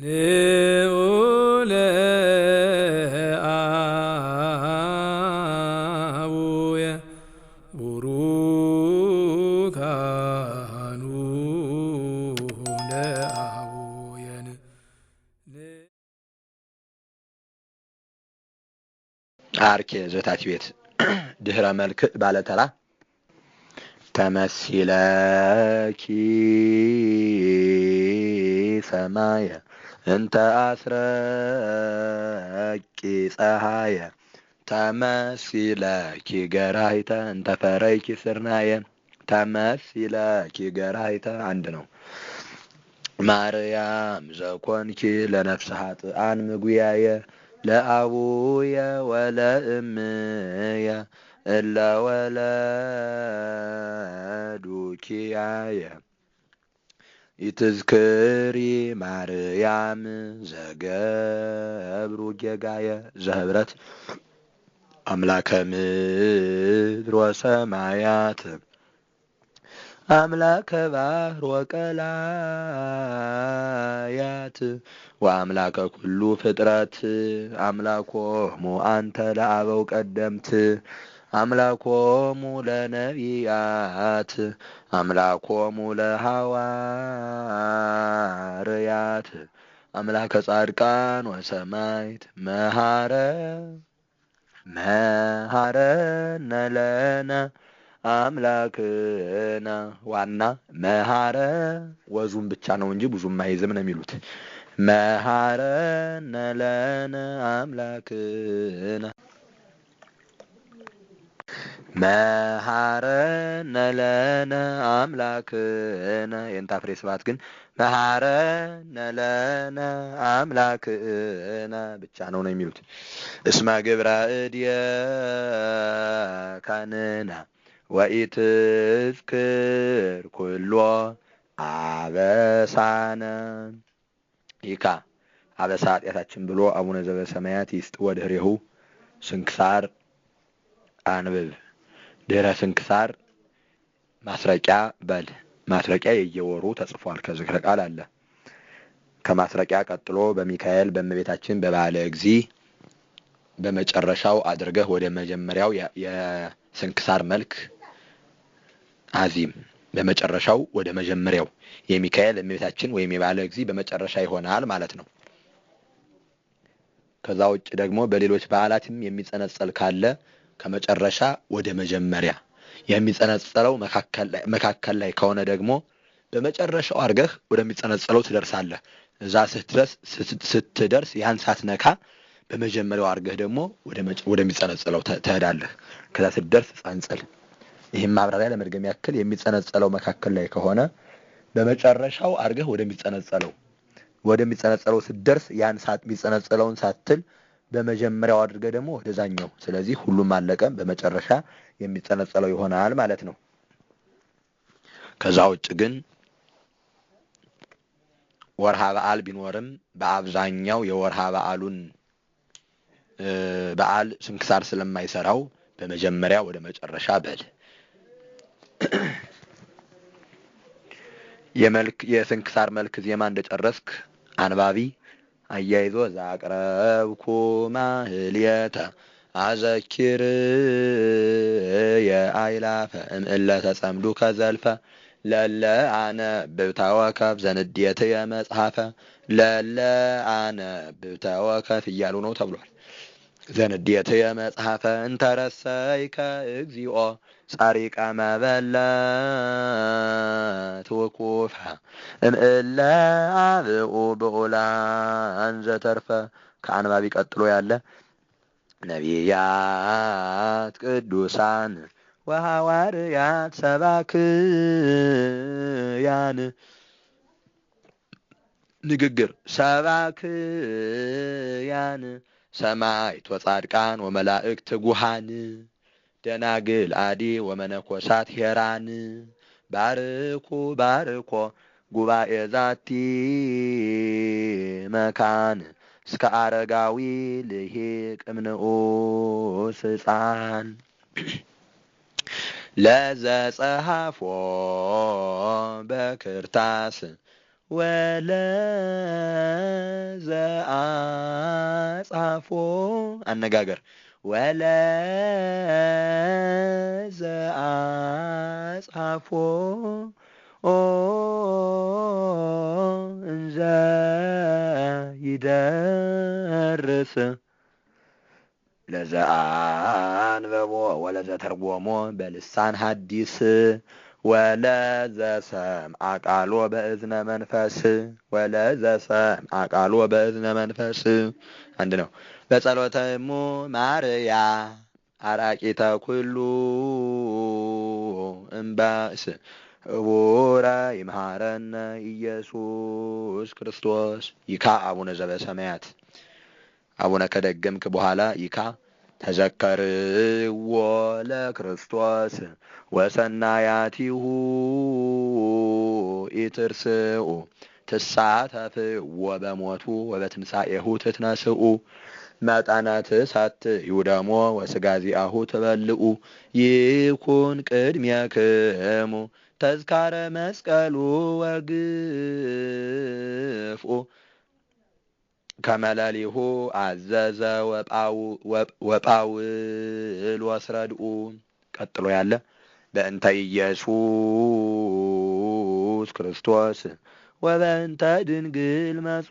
ንዑለ አቡየ ቡሩካኑ ለአቡየን አርኬ ዘታት ቤት ድህረ መልክ ባለተራ ተመሲለኪ ሰማየ እንተ አስረቂ ፀሐየ ተመሲለኪ ገራሂተ እንተ ፈረይኪ ስርናየ ተመሲለኪ ገራሂተ አንድ ነው። ማርያም ዘኮንኪ ለነፍስ ኃጥአን ምግያየ ለአቡየ ወለእምየ እለ ወለዱኪያየ ኢትዝክሪ ማርያም ዘገብሩ ጌጋየ ዘህብረት አምላከ ምድር ወሰማያት አምላከ ባህር ወቀላያት ወአምላከ ኩሉ ፍጥረት አምላኮሙ አንተ ለአበው ቀደምት አምላኮሙ ለነቢያት አምላኮሙ ለሐዋርያት አምላከ ጻድቃን ወሰማይት መሐረነ ለነ አምላክና ዋና መሐረ ወዙም ብቻ ነው እንጂ ብዙም አይዝም ነው የሚሉት። መሐረነ ለነ አምላክና መሐረነ ለነ አምላክና የንታፍሬ ስባት ግን መሐረነ ለነ አምላክና ብቻ ነው የሚሉት። እስመ ግብረ እድየከንነ ወኢትዝክር ኩሎ አበሳነ ይካ አበሳ ኃጢአታችን ብሎ አቡነ ዘበሰማያት ይስጥ ወድህሬሁ ስንክሳር አንብብ ድህረ ስንክሳር ማስረቂያ በል ማስረቂያ የየወሩ ተጽፏል። ከዝክረ ቃል አለ። ከማስረቂያ ቀጥሎ በሚካኤል በእመቤታችን በባለ እግዚ በመጨረሻው አድርገህ ወደ መጀመሪያው የስንክሳር መልክ አዚም በመጨረሻው ወደ መጀመሪያው የሚካኤል እመቤታችን ወይም የባለ እግዚ በመጨረሻ ይሆናል ማለት ነው። ከዛ ውጭ ደግሞ በሌሎች በዓላትም የሚጸነጸል ካለ ከመጨረሻ ወደ መጀመሪያ የሚጸነጸለው መካከል ላይ ከሆነ ደግሞ በመጨረሻው አድርገህ ወደሚጸነጸለው ትደርሳለህ። እዛ ስትደርስ ያን ሳትነካ በመጀመሪያው አድርገህ ደግሞ ወደሚጸነጸለው ትሄዳለህ። ከዛ ስትደርስ ጸንጽል። ይህም ማብራሪያ ለመድገም ያክል የሚጸነጸለው መካከል ላይ ከሆነ በመጨረሻው አድርገህ ወደሚጸነጸለው ስትደርስ ያን የሚጸነጸለውን ሳትል በመጀመሪያው አድርገህ ደግሞ ወደዛኛው። ስለዚህ ሁሉም አለቀ፣ በመጨረሻ የሚጸነጸለው ይሆናል ማለት ነው። ከዛ ውጭ ግን ወርሃ በዓል ቢኖርም በአብዛኛው የወርሃ በዓሉን በዓል ስንክሳር ስለማይሰራው በመጀመሪያ ወደ መጨረሻ በል። የስንክሳር መልክ ዜማ እንደጨረስክ አንባቢ አያይዞ ዛቅረብኩ ማህልየተ አዘኪር የአይላፈ እምእለ ተጸምዱ ከዘልፈ ለለ አነ ብብታወከፍ ዘንዴት የመጽሐፈ ለለ አነ ብብታወከፍ እያሉ ነው ተብሏል። ዘንዴት የመጽሐፈ እንተረሰይከ እግዚኦ ጻሪቀ መበለት ወኩፈ እምእለ አብኡ ብዑላን ዘተርፈ ከአንባቢ ቀጥሎ ያለ ነቢያት ቅዱሳን ወሐዋርያት ሰባክያን ንግግር ሰባክያን ሰማዕት ወጻድቃን ወመላእክት ትጉሃን ደናግል አዲ ወመነኮሳት ሄራን ባርኮ ጉባኤ ዛቲ መካን እስከ አረጋዊ ልሂቅ እምንዑስ ሕፃን ለዘጸሐፎ በክርታስ ወለዘ አጻፎ አነጋገር ወለዘ አጻፎ እንዘ ይደርስ ለዘ አንበቦ ወለዘ ተርጎሞ በልሳን ሐዲስ ወለዘ ሰምዐ ቃሎ በእዝነ መንፈስ ወለዘ ሰምዐ ቃሎ በእዝነ መንፈስ አንድ ነው። በጸሎተ እሙ ማርያ አራቂተ ኩሉ እምባእስ እቡረ ይምሃረነ ኢየሱስ ክርስቶስ። ይካ አቡነ ዘበሰማያት አቡነ ከደገምክ በኋላ ይካ ተዘከርዎ ለክርስቶስ ወሰናያቲሁ ኢትርስኡ ትሳተፍዎ በሞቱ ወበትንሣኤሁ ትትነስኡ መጠነ ትሰትዩ ደሞ ወሥጋ ዚአሁ ትበልዑ ይኩን ቅድሜክሙ ተዝካረ መስቀሉ ወግፍኡ ከመለሊሁ አዘዘ ወጳውሎስ ረድኡ። ቀጥሎ ያለ በእንተ ኢየሱስ ክርስቶስ ወበእንተ ድንግል መጾሩ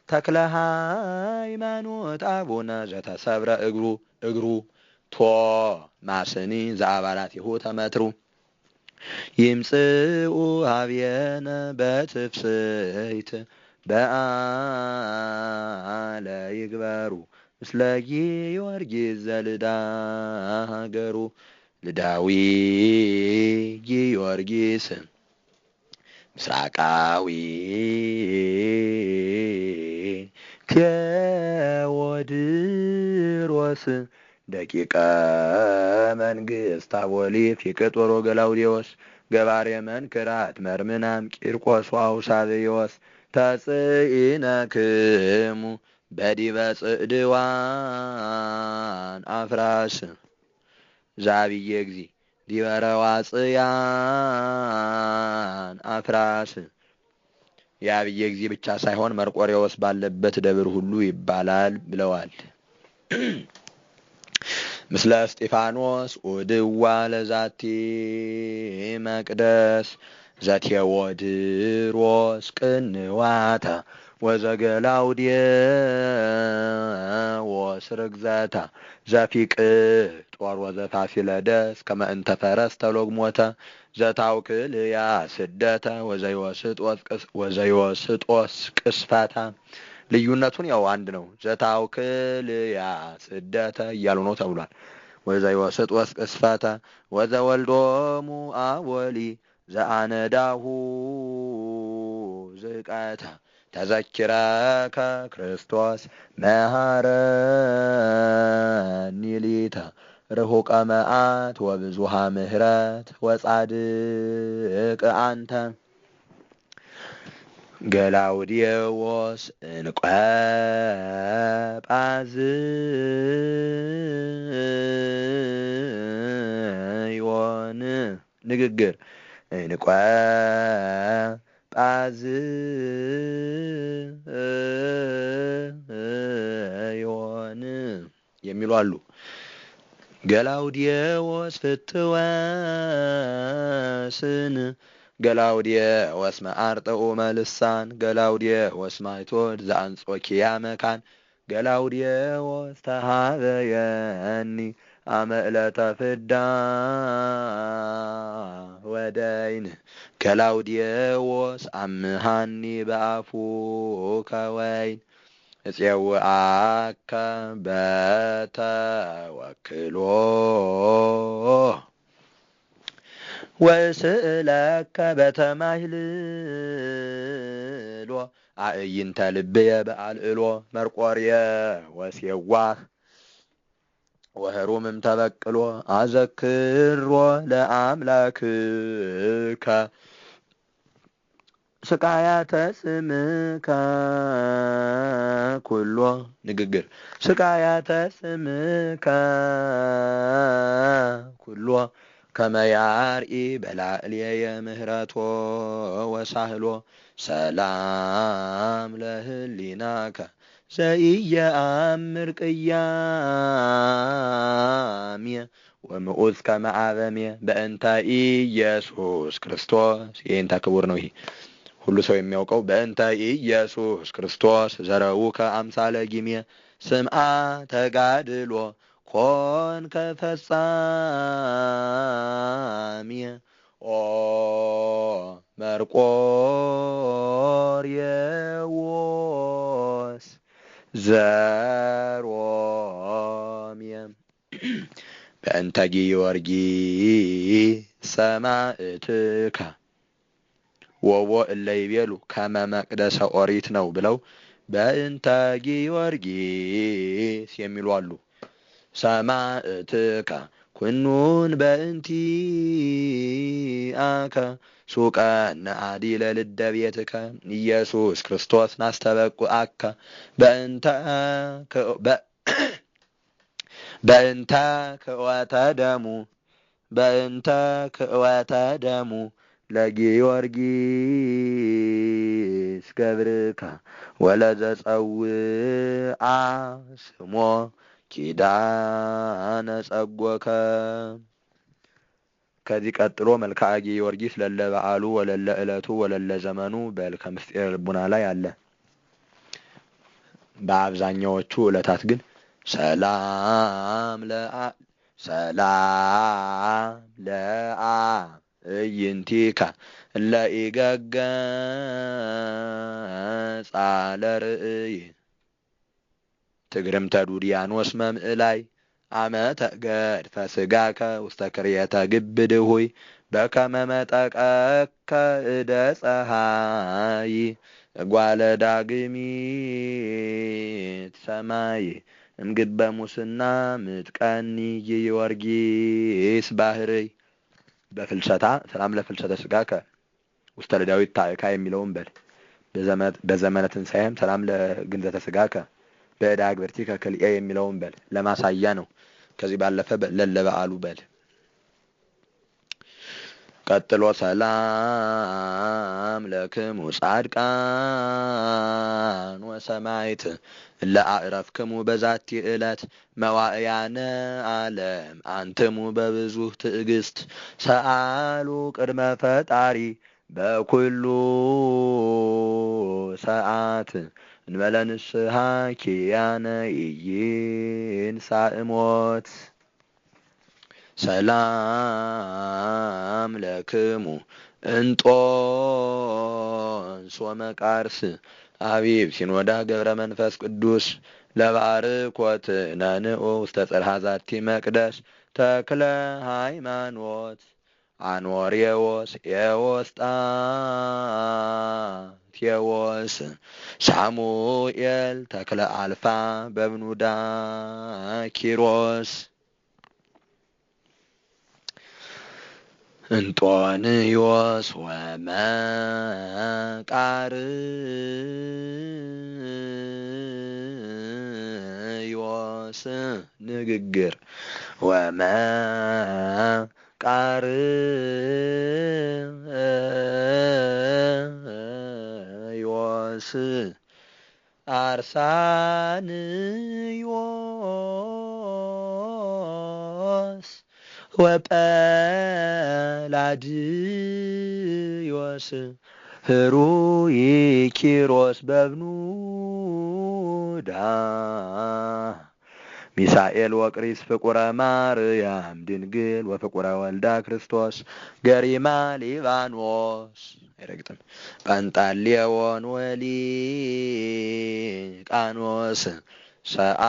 ተክለ ሃይማኖት አቡነ ዘተሰብረ እግሩ ቶ ማስኒ ዘአባላቲሁ ተመትሩ ይምጽኡ ሀብየነ በትፍስሕት በዓለ ይግበሩ ምስለ ጊዮርጊስ ዘልዳ ሀገሩ ልዳዊ ጊዮርጊስ ምስራቃዊ ቴዎድሮስ ደቂቀ መንግስት አቦሊ ፊቅጦር ወገላውዴዎስ ገባሬ መንክራት መርምናም ቂርቆስ ወአውሳብዮስ ተጽኢነክሙ በዲበ ጽዕድዋን አፍራስ ዛብዬ እግዚ ዲበ ረዋጽያን አፍራስ። የአብዬ እግዚ ብቻ ሳይሆን መርቆሬዎስ ባለበት ደብር ሁሉ ይባላል ብለዋል። ምስለ እስጢፋኖስ ኡድዋ ለዛቲ መቅደስ ዘቴዎድሮስ ቅንዋታ ወዘገላውዴዎስ ርግዘታ ዘፊቅጦር ወዘፋሲለደስ ከመ እንተ ፈረስ ተሎግሞተ ዘታውክልያ ስደተ ወዘይወስጦስ ቅስፈታ። ልዩነቱን ያው አንድ ነው። ዘታውክልያ ስደተ እያሉ ነው ተብሏል። ወዘይወስጦስ ቅስፈተ ወዘወልዶሙ አወሊ ዘአነዳሁ ዝቀተ ተዘኪረከ ክርስቶስ መሐረኒ ሊተ ርሁቀ መዓት ወብዙሃ ምህረት ወጻድቅ አንተ ገላውዴዎስ እንቆ ጳዝዮን ንግግር እንቆ ጳዝዮን የሚሉ አሉ። ገላውዴዎስ ፍትወስን ገላውዴዎስ መዓርጥኡ መልሳን ገላውዴዎስ ማይቶድ ዘአንጾኪያ መካን ገላውዴዎስ ተሃበየኒ አመ ዕለተ ፍዳ ወደይን ገላውዴዎስ አምሃኒ በአፉከ ወይን እፄውአከ በተወክሎ ወስእለከ በተማህልሎ አእይንተ ልብየ በአልዕሎ መርቆሬዎስ የዋህ ወህሩምም ተበቅሎ አዘክሮ ለአምላክከ ስቃያተ ስምከ ኩሎ ንግግር ስቃያተ ስምከ ኩሎ ከመ ያርኢ በላዕሌየ ምህረቶ ወሳህሎ ሰላም ለህሊናከ ዘኢየአምር ቅያሜ ወምዑዝ ከመ አበሜ በእንተ ኢየሱስ ክርስቶስ። ይህንታ ክቡር ነው። ይሄ ሁሉ ሰው የሚያውቀው በእንተ ኢየሱስ ክርስቶስ ዘረውከ አምሳለ ጊሜ ስምዓ ተጋድሎ ኮንከ ፈጻሜ ኦ መርቆሬዎስ ዘሮሜ በእንተ ጊዮርጊስ ሰማዕትከ ወቦ እለ ይቤሉ ከመ መቅደሰ ኦሪት ነው ብለው በእንተ ጊዮርጊስ የሚሉ አሉ። ሰማዕትከ ኩኑን በእንቲአከ ሱቀነ አዲለ ልደ ቤትከ ኢየሱስ ክርስቶስ ናስተበቁአከ በእንተ ክእወተ ደሙ ለጊዮርጊስ ገብርከ ወለዘጸውአ ስሞ ኪዳነ ጸጎከ። ከዚህ ቀጥሎ መልክዓ ጊዮርጊስ ለለ በዓሉ ወለለ ዕለቱ ወለለ ዘመኑ በል ከምስጢረ ልቡና ላይ አለ። በአብዛኛዎቹ ዕለታት ግን ሰላም ለአዕይንቲከ ለኢገገጻ ለርእይ ትግርምተ ዱድያኖስ መምዕላይ አመተ ገድፈ ሥጋከ ውስተ ክርየተ ግብድሁይ በከመ መጠቀከ እደ ፀሐይ እጓለ ዳግሚት ሰማይ እምግበ ሙስና ምጥቀኒ ጊዮርጊስ ባህርይ በፍልሰታ ሰላም ለፍልሰተ ሥጋከ ውስተ ለዳዊት ታዕካ የሚለውን በል በዘመነ ትንሣኤም ሰላም ለግንዘተ ሥጋከ በዕዳ አግብርቲከ ክልኤ የሚለውን በል ለማሳያ ነው። ከዚህ ባለፈ ለለ በዓሉ በል። ቀጥሎ ሰላም ለክሙ ጻድቃን ወሰማዕት እለ አዕረፍክሙ በዛቲ ዕለት መዋዕያነ ዓለም አንትሙ በብዙሕ ትዕግስት ሰአሉ ቅድመ ፈጣሪ በኩሉ ሰዓት እንበለ ንስሐ ኪያነ ኢይንሣእ ሞት። ሰላም ለክሙ እንጦንስ ወመቃርስ አቢብ ሲኖዳ ገብረ መንፈስ ቅዱስ ለባርኮት ነንኦ ውስተ ጽርሐ ዛቲ መቅደስ ተክለ ሃይማኖት አኖሬዎስ ኤዎስጣቴዎስ ሳሙኤል ተክለ አልፋ በብኑዳ ኪሮስ እንጦንዮስ ወመቃርዮስ ንግግር ወመቃርዮስ አርሳንዮስ ወጰላድዮስ ህሩይ ኪሮስ በብኑዳ ሚሳኤል ወቅሪስ ፍቁረ ማርያም ድንግል ወፍቁረ ወልዳ ክርስቶስ ገሪማ ሊባኖስ አይረግጥም ጳንጣሌዎን ወሊቃኖስ ሰአሉ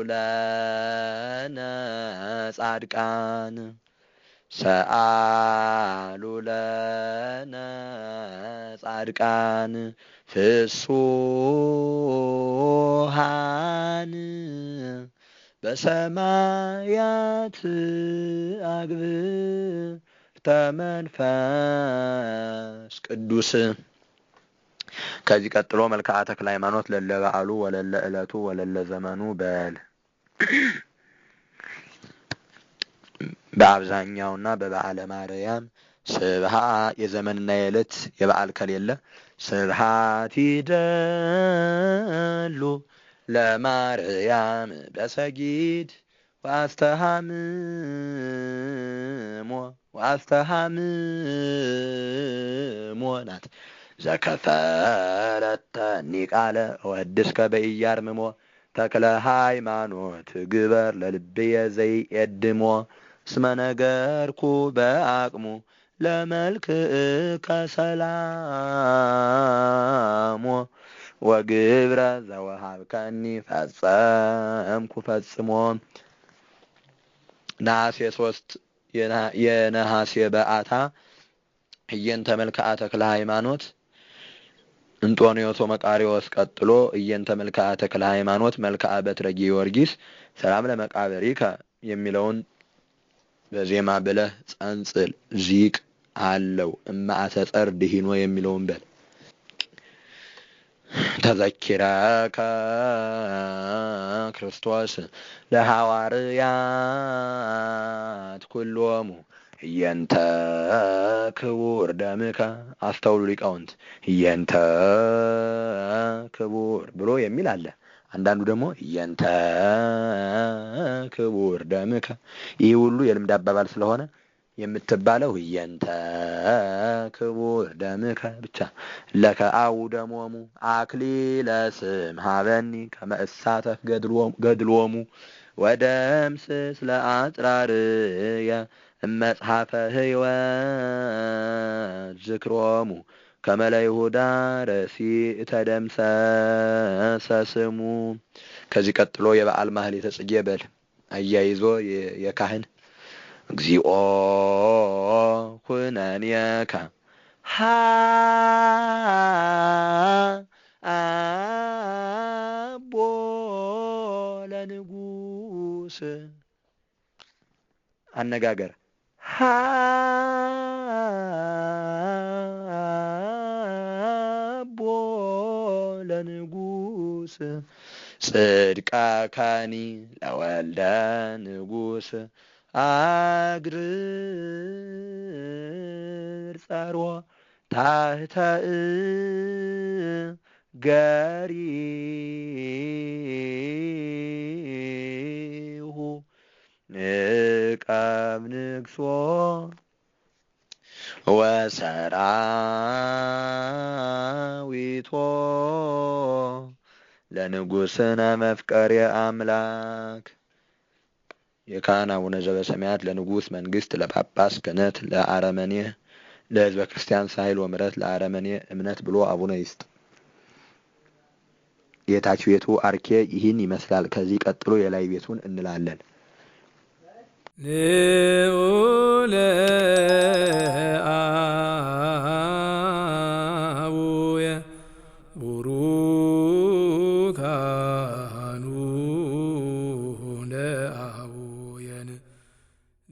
ለነ ጻድቃን ሰአሉ ለነ ጻድቃን ፍሱሃን በሰማያት አግብርተ መንፈስ ቅዱስ። ከዚህ ቀጥሎ መልክዓ ተክለ ሃይማኖት ለለ በዓሉ ወለለ ዕለቱ ወለለ ዘመኑ በል። በአብዛኛውና በበዓለ ማርያም ስብሐት የዘመንና የዕለት የበዓል ከሌለ ስብሐት ይደሉ ለማርያም በሰጊድ ወአስተሃምሞ ናት። ዘከፈለተኒ ቃለ እወድስከ በኢያርምሞ ተክለ ሃይማኖት ግበር ለልብየ ዘይኤድሞ እስመ ነገርኩ በአቅሙ ለመልክዕከ ሰላሞ ወግብረ ዘወሃብከኒ ፈጸምኩ ፈጽሞ። ነሐሴ 3 የነሐሴ በዓታ እየንተ መልክዓ ተክለ ሃይማኖት እንጦንዮስ መቃሪዎስ ቀጥሎ እየንተ መልክዓ ተክለ ሃይማኖት መልክዓ በትረ ጊዮርጊስ ሰላም ለመቃብሪከ የሚለውን በዜማ ብለህ ጸንጽል። ዚቅ አለው እማአተጸር ድሂኖ የሚለውን በል። ተዘኪረከ ክርስቶስ ለሐዋርያት ኩሎሙ እየንተ ክቡር ደምከ። አስተውሉ ሊቃውንት፣ እየንተ ክቡር ብሎ የሚል አለ። አንዳንዱ ደግሞ እየንተ ክቡር ደምከ። ይህ ሁሉ የልምድ አባባል ስለሆነ የምትባለው እየንተ ክቡር ደምከ ብቻ። ለከ አው ደሞሙ አክሊለ ስም ሀበኒ ከመ እሳተፍ ገድሎሙ ወደምስስ ለአጽራርየ እመጽሐፈ ሕይወት ዝክሮሙ ከመ ለይሁዳ ረሲዕ ተደምሰሰ ስሙ። ከዚህ ቀጥሎ የበዓል ማህሌተ ጽጌ በል። አያይዞ የካህን እግዚኦ ኩነኔከ አቦ ለንጉሥ አነጋገር አቦ ለንጉሥ ጽድቀከኒ ለወልደ ንጉሥ አግርር ጸሮ ታሕተ ገሪሁ ንቀብ ንግሶ ወሰራዊቶ ለንጉሥነ መፍቀሬ አምላክ። የካህን አቡነ ዘበሰማያት ለንጉሥ መንግስት፣ ለጳጳስ ክህነት፣ ለአረመኔ ለሕዝበ ክርስቲያን ሳይል ወምረት፣ ለአረመኔ እምነት ብሎ አቡነ ይስጥ። የታች ቤቱ አርኬ ይህን ይመስላል። ከዚህ ቀጥሎ የላይ ቤቱን እንላለን። ልዑለ